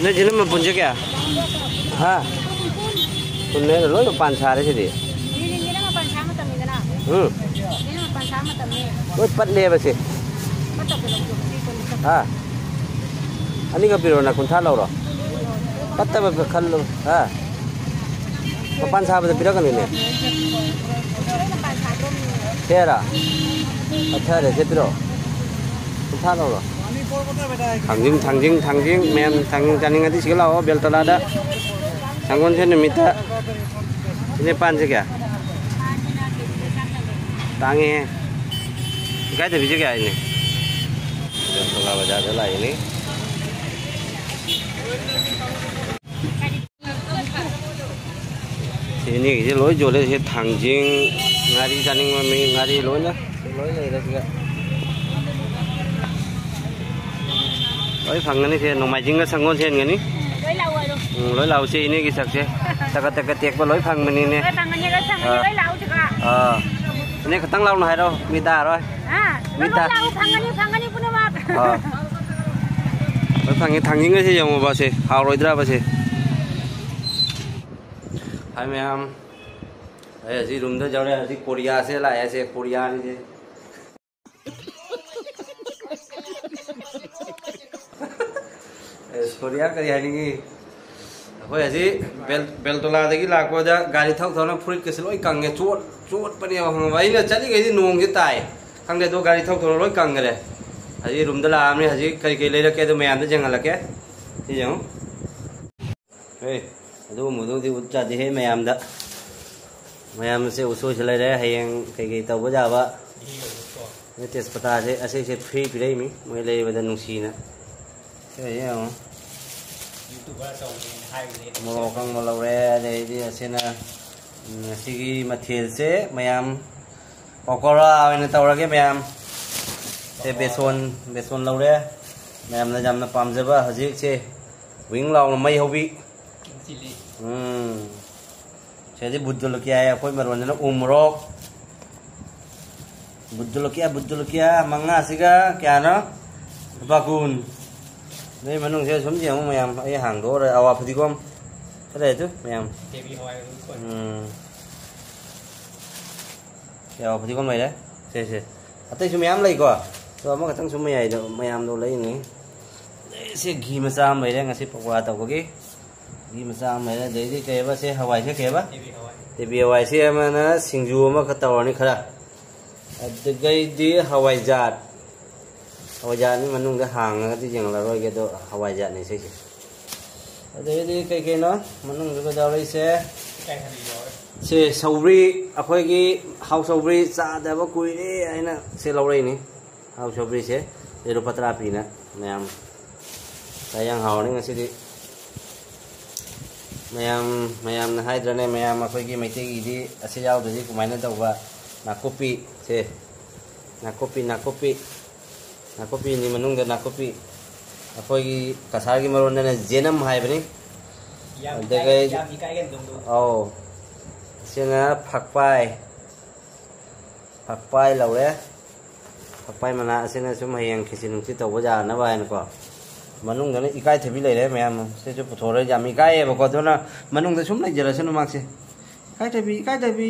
Nó chỉ mà bún chứ kìa. Ha. Bún này là lối bàn xà đấy chứ gì? Ừ. Lối bắt lê bà gì? Ha. Anh ấy có bị rồi là cũng thắt lâu rồi. Bắt tay vào khăn luôn. Ha. Có bàn xà bây giờ biết cái này. Thế à? Thế để biết rồi. Cũng thắt lâu rồi. Thằng men thằng janing ati sigala bel talada sangon sen mita ini pan sih ya tangi gak ada biji kayak ini kalau baca adalah ini sini gitu lối jual sih thằng jing ngari janing ngari lối lah lối này là juga lối phẳng này thì nông máy chính cái sang ngon sen cái ní lối lầu xí này cái sạc xe ta tiệc vào lối phẳng mình nè ini ketang lau này đâu mita rồi mita lối phẳng cái thằng những cái gì mà bao xe hào rồi ra bao xe hai mẹ em đây là gì đúng đó cháu đây là gì Korea sẽ lại sẽ Korea đi chứ Korea cái gì này hồi là gì Beltola đấy cái là qua đó gari thâu thâu nó phun cái lối căng nghe chuột bên nhau hàng vậy là chắc cái gì nuông cái tài hàng đây tôi gari thâu thâu lối căng cái này là gì đúng đó làm này là gì cái lấy ra cái tôi mèn đó chẳng là cái gì nhở hey tôi muốn tôi chặt thì hết mèn đó mèn sẽ usoi sẽ lấy đấy hay cái tàu bây giờ vậy cái test pata sẽ free bị đấy mới lấy vào nông xí nữa cái gì không một con một lâu re đây đi xem là sigi material sẽ mayam okora này tàu ra cái mayam thế beson lâu re mayam là jam là pam giờ ba haji sẽ wing lâu là mấy hobby sẽ đi bút được kia khôi mà rồi nó umrok bút được kia manga siga kia nó bakun đây mà nông dân sống gì không mày em ấy hàng đó rồi ao phải đi không cái này chứ mày em ao phải đi không mày đấy xe à tay số mày em lấy quoi rồi mà cái thằng số mày đâu mày em đâu lấy này xe ghi mà sao mày đấy ngay xe qua tàu cái ghi mà sao mày đấy đấy cái bác xe Hawaii xe cái bác thì bây Hawaii xe mà nó sinh du mà cái tàu này khá là cái đi Hawaii giạt Hawaii ni manung cái hàng cái gì là rồi cái đó Hawaii này sẽ đấy cái nó manung cái đó đây sẽ sầu riêng khôi cái hàu sầu riêng ra để bao cùi đấy ấy nè sẽ lâu đây này hàu sầu riêng sẽ để đồ patra pi nè mày em cái yang hàu này sẽ đi mày em hai đứa này mày em khôi cái mấy cái gì đi sẽ giao được gì của mày nó đâu và là copy sẽ là copy Nakopi ni manung dan nakopi apa lagi kasar lagi maron dan jenam hai bani oh sini pakpai lau ya pakpai mana sini cuma yang kesin itu tahu aja na bahan ko manung dan ikai tapi leh deh memang saya cuma thore jam ikai ya pokok tu na manung dan cuma lagi jelasin mak sih ikai tapi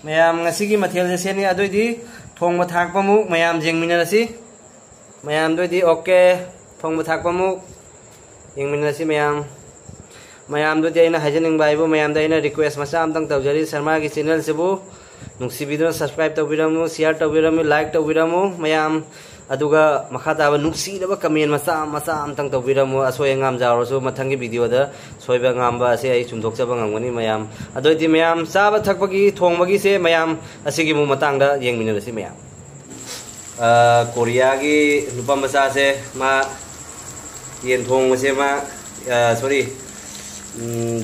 memang ngasih ki material sini ada di thong mà thạc pa muk mayam jeng mina si mayam doi di okay thong mà thạc pa muk jeng mina si mayam doi di aina hajaning bai bu mayam dai na request masa am tang taw jari Sharma ki channel se bu nungsi video subscribe taw biramu share taw biramu like taw biramu mayam aduga makha ta ba nungsi da ba comment masa am tang taw biramu asoi ngam jaro so mathangi video da soiba ngam ba se ai chumthok cha ba ngangani mayam adoi di mayam sa ba thak ba gi thong ba gi se mayam asigi mu matang da yeng mina si mayam Korea ki lupa masa se ma yen thong se ma sorry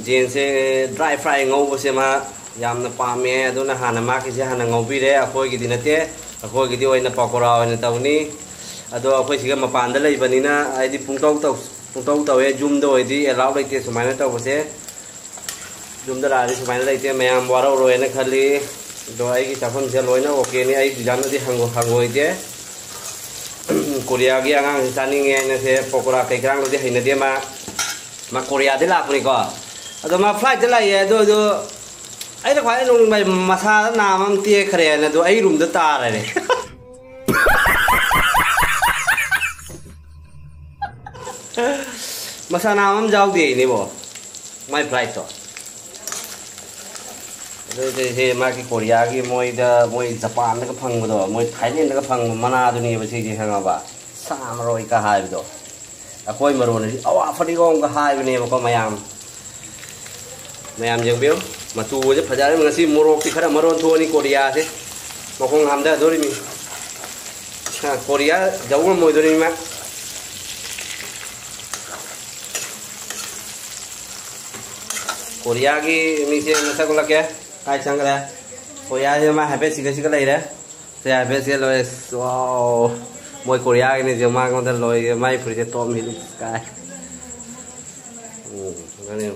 jen se dry fry ngau se ma yam na pa me do na hana ma ki se hana ngau bi re akoi gi dinate akoi gi di oina pakora oina tawni ado akoi siga mapanda lai banina ai di pungtau tau e zoom do di allow lai te sumaina taw se zoom da ra di sumaina lai te mayam waro ro ena khali do ai ki chafon se loina okay ni ai dijan di hango ite Korea ki angang chaninge na se pokora kai krang lo de haina de ma Korea de la ko ado ma flight de la ye do ai da khwai nong bai masa na mam tie khare na do ai room da ta re masa na mam jaw de ni bo my flight to thế mà cái Korea cái môi Japan nó cái phăng đó môi Thái Lan nó cái phăng mana đó này bây giờ gì hàng bà sa mà rồi cả hai đó à coi mà rồi này phát đi con cả hai bên này mà có mày am chẳng biết mà tu chứ phải ra đấy mà si Morocco thì khá là Morocco thua đi Korea thế mà không làm được rồi mình Korea giấu nó môi rồi đi mà Korea cái mình xem nó sao có là cái ai chẳng cái này, Korea nhưng mà hai bên xí cái này đấy, thì hai bên xí rồi, wow, mỗi Korea cái này nhưng mà con ta rồi mai phải chơi tôm hình cái, cái này,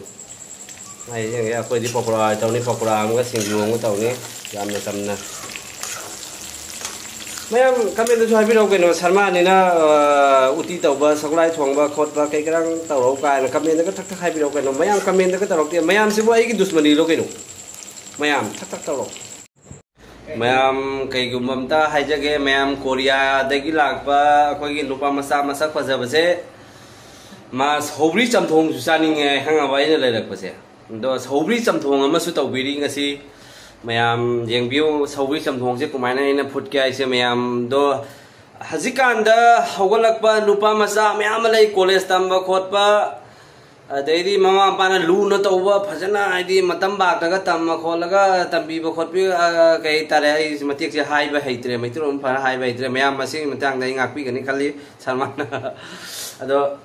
này như cái quay đi Pokora, tàu này Pokora, một cái sinh dụng của tàu này, làm được tầm này, mấy em các bên tôi cho biết đâu cái nó sản phẩm này nó uti tàu bờ sọc lai thuồng bờ khốt bờ cái răng tàu lâu cài là các bên nó có thắc hai biết đâu cái nó mấy em các bên nó có tàu lâu tiền mấy em sẽ mua cái dusmani lâu cái nó Mayam thak tau mayam kai gumam ta hai jage mayam Korea dagi lakpa khoi gi nupa masa masak phaja base ma sobri chamthong su sani nge hanga bai ne lai lak pase do sobri chamthong ama su tau biri ngasi mayam jengbiu sobri chamthong se kumai na ina phut kai se mayam do hazikan da hawalakpa nupa masa mayam lai college tamba khotpa Adai mama pana lu na tauba phajana aidi matam ba ka tam kholaga tambi ba khotpi kai tare ai matik se hai ba heitre maitrom phara hai ba heitre mayam masing matang dai ngakpi gani khali salman ado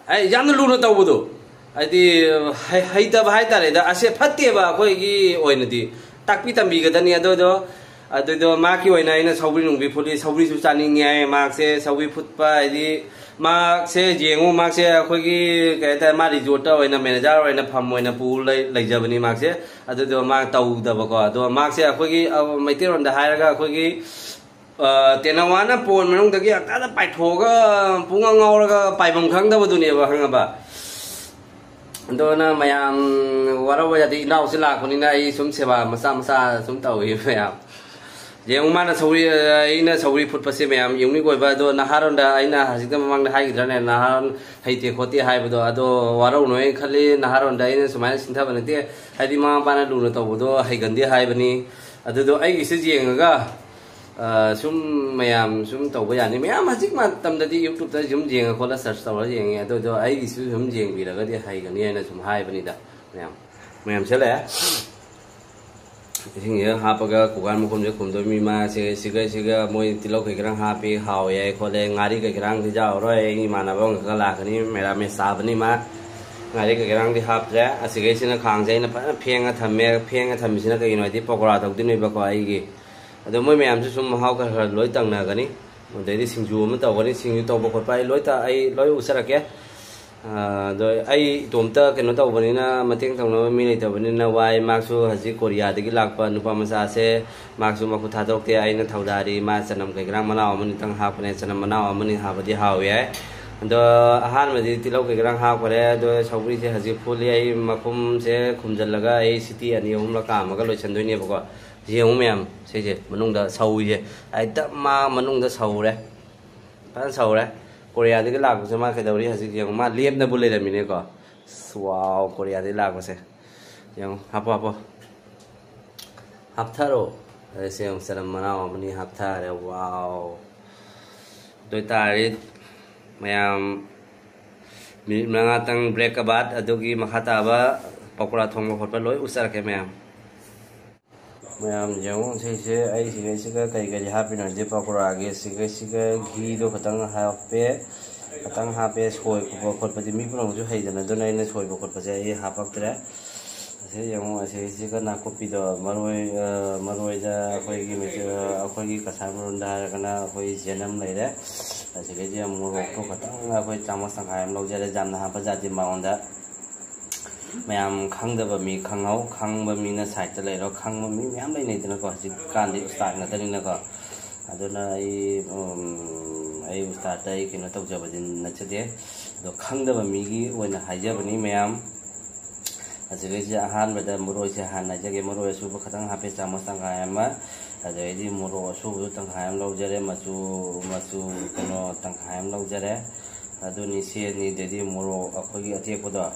ai jam lu na taubu do aidi haita ba hai tare da ase phatte ba khoi gi oina di takpi tambi ga dani ado ma ki oina ina saubri nung bi phuli saubri su chani ngai mak se saubri phutpa aidi mak se jengu mak se khoi gi cái ta ma resort ta oina manager oina pham oina pu lai jabani mak se ado mak tau da ba ko do mak se khoi gi maitiron da hai ra khoi gi tenawana pon manung da gi ka da pai tho ga punga ngau ga pai bam khang da ba du ne ba hang ba do na mayam warawa ya di nau sila ko ni na ai sum seba masa sum tau hi mayam Jeng mana sauri ina sauri put pasi mayam yung ni koi ba do naharon da ina hasik ta mamang da hai gidra ne naharon hai te khoti hai ba do ado warau noi khali naharon da ina sumai sintha ban te hai di ma pana lu no to do hai gandi hai bani ado do ai gi se jeng ga sum mayam sum tau ba ya ni mayam hasik ma tam da di YouTube ta sum jeng ko la search taw la jeng do ai gi sum jeng bi la ga di hai gandi ina sum hai bani da mayam se la Ini ya, apa ga kugan mukum je kum domi ma siga moi tilo ke kerang hapi hau ya kole ngari ke kerang di jauh roy ini mana bang kala kini mera me sab ni ma ngari ke kerang di hap ja asiga sina khang jai na phiang tham sina ke inoi di pokora tok din ba ko ai gi ado moi me am su sum hau ka loi tang na gani dei di singju ma taw gani singju taw ba ko pai loi ta ai loi usara ke rồi ai tụm tơ cái nó tàu bên na mà tiếng thằng nó mi này tàu bên na wai mặc dù hả Korea thì cái lạc phần nupa masa se mặc dù mà cũng thà đâu thì ai nó thầu đà đi mà sản cái rang manao mình tăng hạp này sản manao mình hạp đi hào vậy rồi han mà đi lâu cái rang hạp vậy rồi sau khi se hả phuli ai mà cũng se khum dần laga ai city anh yêu là cả mà cái lối chân đôi này bao gì không em sẽ gì mình nung đã sâu gì ai tận mà mình nung đã sâu đấy bán sâu đấy Korea thì cái lạc của mà cái đầu đi hả gì mà liệp nó bule là mình này có wow Korea thì lạc của sẽ yang hấp thở rồi đây xem sản phẩm nào mình đi hấp thở đấy wow đôi ta đi mình đang tăng break kabat atau ki makata ba pokora thong một phần lối usar cái Mayam jauh sih ai sih cái happy nanti pokora ge sih ghee do katang hape soi ko khot pa mi pro ju hai dana donai na soi ko khot pa ai hapak tra se yang se ka na kopi do maroi da khoi gi me khoi gi kasam ronda kana khoi jenam lai da se ge je mo ko katang khoi chama sang hai am lo je jam na ha pa ja ji ma on da mayam khang da ba mi khangau khang ba mi na sai ta lai ro khang ba mi myam lai nei dana ko ji kan di start na ta ni na ko aduna ai ai ustata ai kino tawjabadin nachade do khangdaba migi oina haijabani mayam asige ahan bada muroi se han najage muroi su ba khatang hape chamas tangkai ama adai muro su tangkai am laujare machu kino tangkai am laujare aduni se ni dedi muro akhogi atie koda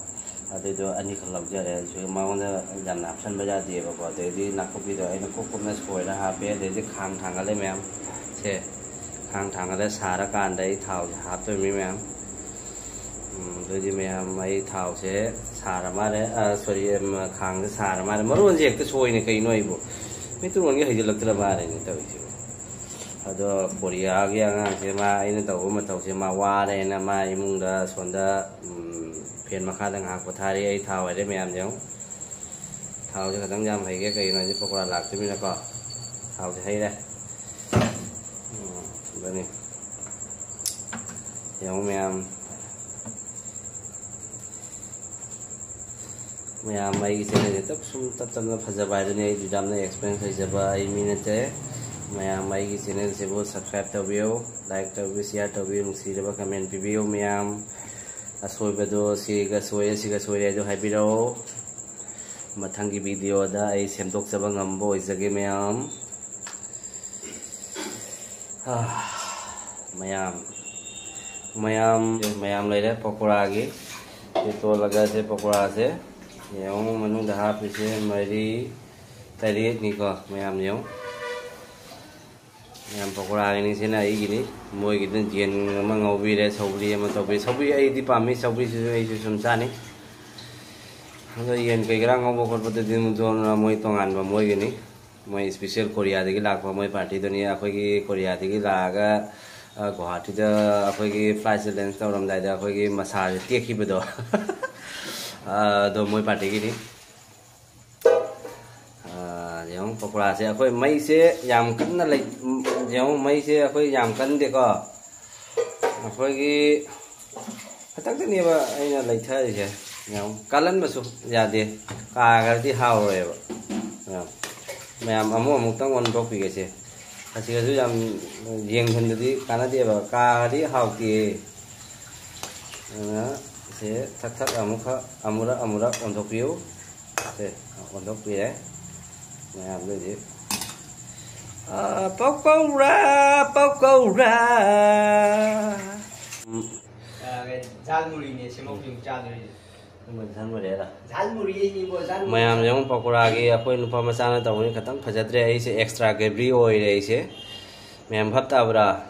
adai do ani khal laujare su maona jan option ba jadi ba ko dedi nakopi do aina kokupna soira hape dedi khang thangale mayam se khang thangale sara kan dai thau hapto mi mayam jadi mayam ai thau se sara mare sorry khang se sara mare maron je ek soi ne kai noi bo mi tu ngi hijil laktra mare ni tawi si ado korea gi anga se ma ai ne taw ma taw se ma wa re na ma imung da sonda pen ma kha dang ha ko thari ai thau ai mayam jong thau se kadang jam hai ge kai noi je pokora lak tu mi na ko thau se hai re bani yang mayam ai channel ni tak sum tat tam phajaba ni ai dam na experience hai jaba ai minute mayam ai channel se bo subscribe tabio like tabio share tabio nusi ba comment pibio mayam asoi bedo si ga soye do habiro mathangi video da ai semdok jaba ngambo ijage mayam mayam lere pokora gi itu laga se pokora se yang menu dah habis se mari tadi ni ko mayam pokora ini sini ai gini moi gitu jian ngaubi re sobri ai di pami sobri ai sumsa ni kalau jian kai gerang ngau bokor pada di muncul moi tongan ba moi gini moi special Korea degi lag ba moi party dunia aku ki Korea degi laga Guwahati da aku ki flight lens ta ram dai da aku ki massage tiek ki bedo do moi party gini yang pokora se aku mai se yam kan na lai yang mai se aku yam kan de ko aku ki hatak ni ba ai na lai tha je yang kalan basu ya de ka ga ti hao re ba mayam amu tang on dok pi ge se asih itu yang kan tadi karena dia kari hau ki, saya tak amura untuk view, untuk view, nah boleh je. Pokora. Jalmuri ni semua film jalmuri. mayam yang pokora gi apoi nupa masana tawni khatang phajadre ai se extra gravy oi re se mayam bhapta bra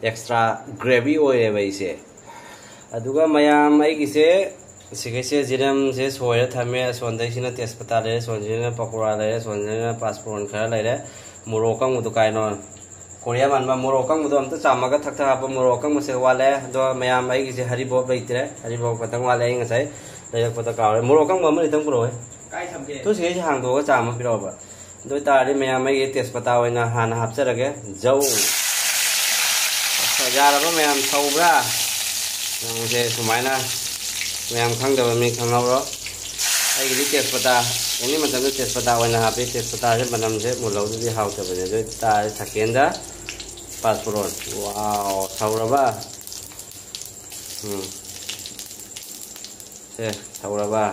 extra gravy oi re bai se aduga mayam ai gi se sigese jiram se soya thame sondai sina tespata le sonjina pokora le sonjina passport khara le re morokang mudu kaino Korea man ma morokang mudu amta chamaga thak thak apa morokang muse wale do mayam ai gi se haribo baitre haribo patang wale ai ngai đây là cào mua các món mới tông rồi tôi sẽ hàng đồ cái chả mà bây giờ đôi ta đi mẹ mấy cái tiệc patao này hàn hấp rất là cái dâu ra là có mẹ làm sâu ra rồi sẽ số máy na mẹ làm khăng đầu mình khăng lâu đó đây cái tiệc patao ini mà tao tiệc patao này hấp tiệc patao sẽ làm sẽ một lâu đi hao cho bây giờ đôi ta thắc kiến ra passport wow sâu ra ba tahu lah bah,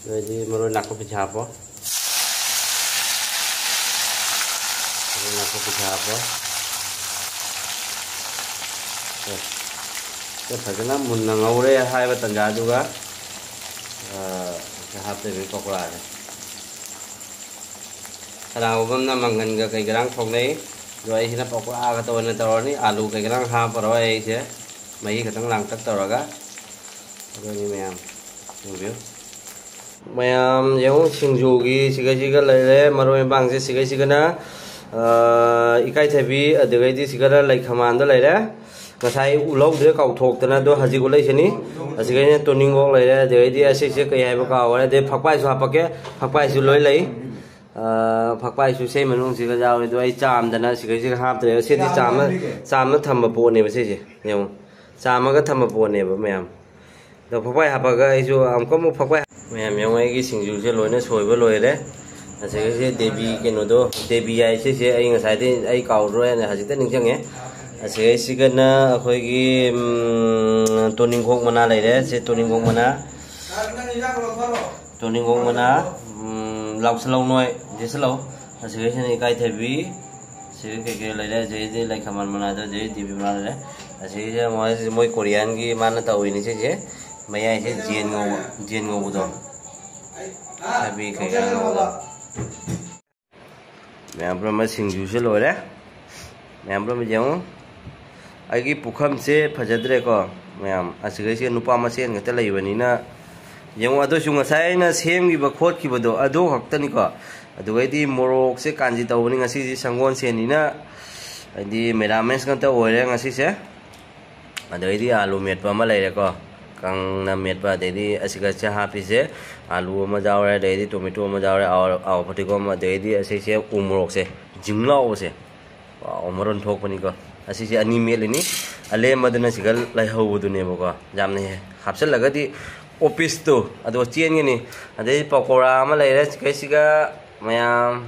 jadi merun aku pecah apa? Merun aku pecah apa? Terkena munang aure hai batan jadu ga, sahab tu pokora. Kalau kamu nak makan ke kerang thok ni, dua ini pokora atau ni tahu ni alu kerang ha peroi je, mai katang lang tak tahu ga, ini mayam. Mayam yang singjugi siga lele maroi bang se siga na ikai thabi adegai di siga lai khaman da lele ngasai ulog de kau thok tana do haji go lai sini asigai ne toning go lele adegai di ase se kai hai ba ka wa de phakpai su hapake phakpai su loi lai phakpai su se manung siga jaw do ai cham dana siga hap de se di cham tham ba po ne ba se nyam cham ga tham ba po ne ba mayam do phakpai hapaga ai ju am ko mu phakpai mayam yang ai gi singju je loina soiba loire ꯑꯁꯤꯒꯤꯁꯦ Devi ꯀꯩꯅꯣꯗꯣ ꯗꯦꯕꯤ ꯍꯥꯏ ꯁꯤꯁꯦ ꯑꯩ ꯉꯁꯥꯏꯗꯤ ꯑꯩ ꯀꯥꯎꯔꯣꯏꯅ ꯍꯧꯖꯤꯛꯇ ꯅꯤꯡꯁꯤꯡꯉꯦ ꯑꯁꯤꯒꯤꯁꯤꯒꯅ ꯑꯩꯈꯣꯏꯒꯤ ꯇꯣꯅꯤꯡꯈꯣꯛ ꯃꯅꯥ ꯂꯩꯔꯦ ꯁꯤ ꯇꯣꯅꯤꯡꯈꯣꯛ ꯃꯅꯥ ꯂꯥꯎꯁꯜꯂꯧ ꯅꯣꯏ ꯗꯤꯁꯜꯂꯧ ꯑꯁꯤꯒꯤꯁꯤꯅ ꯏꯀꯥꯏꯊꯕꯤ ꯁꯤꯒꯤ ꯀꯩꯀꯩ ꯂꯩꯔꯦ ꯑꯁꯤꯒꯤꯗꯤ ꯂꯩꯈꯃꯟ ꯃꯅꯥꯗꯣ ꯑꯁꯤꯒꯤ ꯗꯦꯕꯤ ꯃꯅꯥ ꯂꯩꯔꯦ ꯑꯁꯤꯒꯤꯁꯦ ꯃꯣꯏ ꯀꯣꯔꯤꯌꯥꯟꯒꯤ ꯃꯥꯅ ꯇꯧꯏꯅꯤ ꯁꯤꯁꯦ ꯃꯌꯥꯏꯁꯦ ꯖꯦꯟ ꯉꯧꯕꯗꯣ ꯊꯕꯤ ꯀꯩꯀꯥ ꯉꯧꯕꯗꯣ ꯃꯌꯥꯝ ꯄꯨꯝꯅꯃꯛ ꯁꯤꯡꯖꯨꯁꯦ ꯂꯣꯏꯔꯦ ꯃꯌꯥꯝ ꯄꯨꯝꯅꯃꯛ ꯌꯦꯡꯉꯨ ꯑꯩꯒꯤ ꯄꯨꯈꯝꯁꯦ ꯐꯖꯗ꯭ꯔꯦꯀꯣ ꯃꯌꯥꯝ ꯑꯁꯤꯒꯩꯁꯦ ꯅꯨꯄꯥ ꯃꯁꯦꯟ ꯈꯛꯇ ꯂꯩꯕꯅꯤꯅ ꯌꯦꯡꯉꯨ ꯑꯗꯨꯁꯨ ꯉꯁꯥꯏ ꯑꯩꯅ ꯁꯦꯝꯈꯤꯕ ꯈꯣꯠꯈꯤꯕꯗꯣ ꯑꯗꯨ ꯈꯛꯇꯅꯤꯀꯣ ꯑꯗꯨꯒꯩꯗꯤ ꯃꯣꯔꯣꯛꯁꯦ ꯀꯥꯟꯖꯤ ꯇꯧꯕꯅꯤ ꯉꯁꯤꯗꯤ ꯁꯪꯒꯣꯜꯁꯦꯟꯅꯤꯅ ꯍꯥꯏꯗꯤ ꯃꯦꯔꯥꯃꯦꯁ ꯉꯥꯛꯇ ꯑꯣꯏꯔꯦ ꯉꯁꯤꯁꯦ ꯑꯗꯩꯗꯤ ꯑꯥꯂꯨ ꯃꯦꯠꯄ ꯑꯃ ꯂꯩꯔꯦꯀꯣ ꯀꯪꯅ ꯃꯦꯠꯄ ꯑꯗꯩꯗꯤ ꯑꯁꯤꯒꯁꯦ ꯍꯥꯞꯄꯤꯁꯦ ꯑꯥꯂꯨ ꯑꯃ ꯌꯥꯎꯔꯦ ꯑꯗꯩꯗꯤ ꯇꯣꯃꯦꯇꯣ ꯑꯃ ꯌꯥꯎꯔꯦ ꯑꯋꯥ ꯐꯗꯤꯒꯣꯝ ꯑꯗꯩꯗꯤ ꯑꯁꯤꯁꯦ ꯎ ꯃꯣꯔꯣꯛꯁꯦ ꯖꯤꯡ ꯂꯥꯎꯕꯁꯦ ꯃꯔꯣꯟ ꯊꯣꯛꯄꯅꯤꯀꯣ ꯑꯁꯤꯁꯦ ꯑꯅꯤ ꯃꯦꯠꯂꯤꯅꯤ ꯑꯂꯦꯝꯕꯗꯨꯅ ꯁꯤꯒ ꯂꯩꯍꯧꯕꯗꯨꯅꯦꯕꯀꯣ ꯌꯥꯝꯅ ꯍꯥꯞꯆꯤꯜꯂꯒꯗꯤ ꯑꯣꯐꯤꯁꯇꯣ ꯑꯗꯣ ꯆꯦꯟꯒꯅꯤ ꯑꯗꯩ ꯄꯀꯣꯔꯥ ꯑꯃ ꯂꯩꯔꯦ ꯁꯤꯒ ꯃꯌꯥꯝ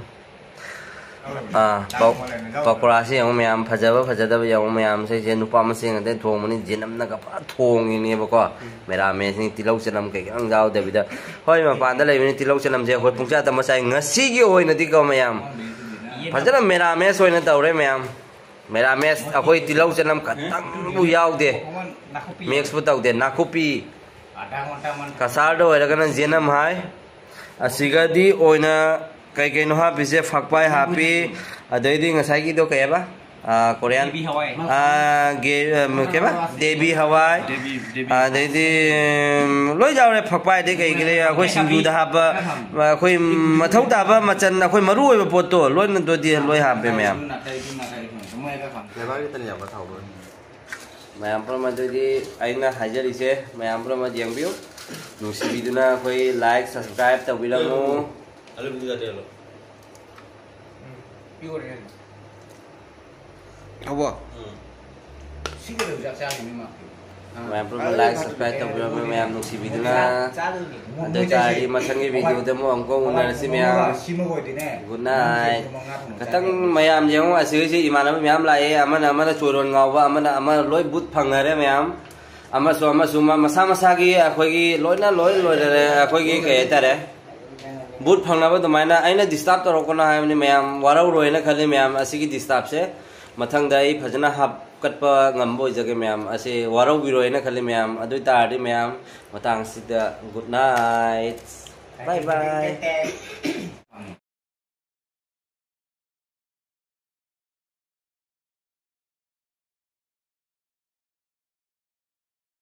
ꯄꯀꯣꯔꯥꯁꯦ ꯌꯦꯡꯉꯨ ꯃꯌꯥꯝ ꯐꯖꯕ ꯐꯖꯗꯕ ꯌꯦꯡꯉꯨ ꯃꯌꯥꯝꯁꯦ ꯅꯨꯄꯥ ꯃꯁꯦꯟ ꯉꯥꯛꯇ ꯊꯣꯡꯕꯅꯤ ꯖꯦꯅꯝꯅꯒ ꯐꯖꯅ ꯊꯣꯡꯉꯤꯅꯦꯕꯀꯣ ꯃꯦꯔꯥꯃꯦꯁꯅꯤ ꯇꯤꯜꯍꯧ ꯆꯅꯝ ꯀꯩꯀꯩ ꯌꯥꯎꯗꯕꯤꯗ ꯍꯣꯏ ꯃꯄꯥꯟꯗ ꯂꯩꯕꯅꯤ ꯇꯤꯜꯍꯧ ꯆꯅꯝꯁꯦ ꯑꯩꯈꯣꯏ ꯄꯨꯡꯆꯥꯗ ꯃꯆꯥꯏ ꯉꯁꯤꯒꯤ ꯑꯣꯏꯅꯗꯤꯀꯣ ꯃꯌꯥꯝ ꯐꯖꯅ ꯃꯦꯔꯥꯃꯦꯁ ꯑꯣꯏꯅ ꯇꯧꯔꯦ ꯃꯌꯥꯝ ꯃꯦꯔꯥꯃꯦꯁ ꯑꯩꯈꯣꯏ ꯇꯤꯜꯍꯧ ꯆꯅꯝ ꯈꯇꯪꯕꯨ ꯌꯥꯎꯗꯦ ꯃꯤꯛꯁꯄꯨ ꯇꯧꯗꯦ ꯅꯥꯀꯨꯞꯄꯤ ꯀꯁꯥꯔꯗ ꯑꯣꯏꯔꯒꯅ ꯖꯦꯅꯝ ꯍꯥꯏ ꯑꯁꯤꯒꯗꯤ ꯑꯣꯏꯅ ꯀꯩꯀꯩꯅꯣ ꯍꯥꯞꯄꯤꯁꯦ ꯐꯛꯄꯥꯏ ꯍꯥꯞꯄꯤ ꯑꯗꯩꯗꯤ ꯉꯁꯥꯏꯒꯤꯗꯣ ꯀꯩꯕ ꯀꯣꯔꯤꯌꯥꯟ ꯀꯩꯕ ꯗꯦꯕꯤ ꯍꯋꯥꯏ ꯑꯗꯩꯗꯤ ꯂꯣꯏ ꯌꯥꯎꯔꯦ ꯐꯛꯄꯥꯏꯗꯩ ꯀꯩꯀꯩ ꯑꯩꯈꯣই ꯁꯤꯡꯖꯨꯗ ꯍꯥꯞꯄ ꯑꯩꯈꯣꯏ ꯃꯊꯧ ꯇꯥꯕ ꯃꯆꯜ ꯑꯩꯈꯣꯏ ꯃꯔꯨ ꯑꯣꯏꯕ ꯄꯣꯠꯇꯣ ꯂꯣꯏꯅꯗꯣꯗꯤ ꯂꯣꯏ ꯍꯥꯞꯄꯦ ꯃꯌꯥꯝ ꯃꯌꯥꯝ ꯄꯨꯝꯅꯃꯛ ꯑꯗꯨꯗꯤ ꯑꯩꯅ ꯍꯥꯏꯖꯔꯤꯁꯦ ꯃꯌꯥꯝ ꯄꯨꯝꯅꯃꯛ ꯌꯦꯡꯕꯤꯌꯨ ꯅꯨꯡꯁꯤꯕꯤꯗꯨꯅ ꯑꯩꯈꯣꯏ ꯂꯥꯏꯛ ꯁꯕꯁꯀ꯭ꯔꯥꯏꯕ ꯇꯧꯕꯤꯔꯝꯃꯨ mày bro like subscribe tao bro mày am nusi video na ada cari masangnya video temu angko una si maya good night katang mayam jeng asih si imana mayam lai amana churon ngawa amana loi but phangare mayam ama suma masa gi akhoi gi loi akhoi gi kai tare but phangnaba dumaina aina disturb torokona haimni mayam warau roina khali mayam asigi disturb se mathang dai phajana hap katpa ngambo jage mayam ase warau biroina khali mayam adui tardi mayam matang sida good night bye bye